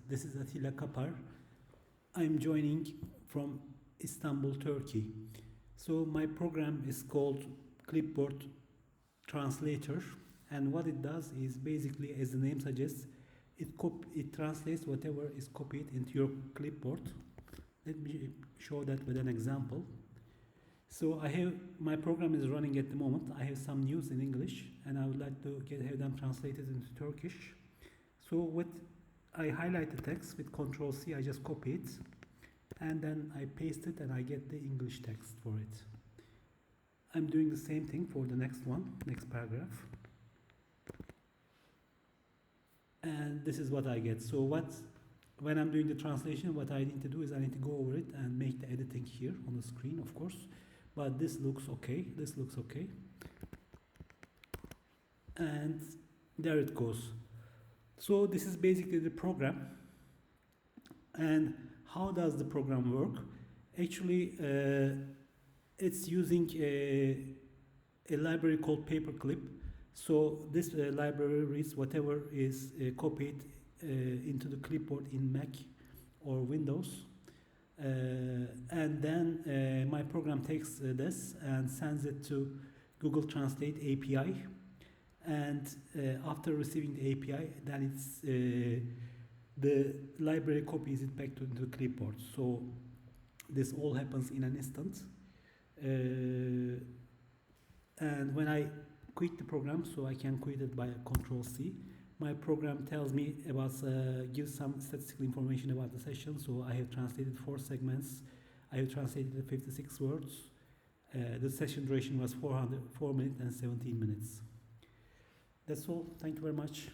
This is Atilla Kapar. I'm joining from Istanbul, Turkey. So my program is called Clipboard Translator, and what it does is basically, as the name suggests, it translates whatever is copied into your clipboard. Let me show that with an example. So my program is running at the moment. I have some news in English, and I would like to have them translated into Turkish. So I highlight the text with Control C. I just copy it, and then I paste it, and I get the English text for it. I'm doing the same thing for the next paragraph. And this is what I get. So when I'm doing the translation, what I need to do is I need to go over it and make the editing here on the screen, of course. But this looks okay. This looks okay. And there it goes. So this is basically the program. And how does the program work? Actually, it's using a library called Paperclip. So this library reads whatever is copied into the clipboard in Mac or Windows. And then my program takes this and sends it to Google Translate API. And after receiving the API, then the library copies it back to the clipboard. So this all happens in an instant. And when I quit the program, so I can quit it by Control C, my program tells me gives some statistical information about the session. So I have translated 4 segments. I have translated 56 words. The session duration was 4 minutes and 17 minutes. That's all. Thank you very much.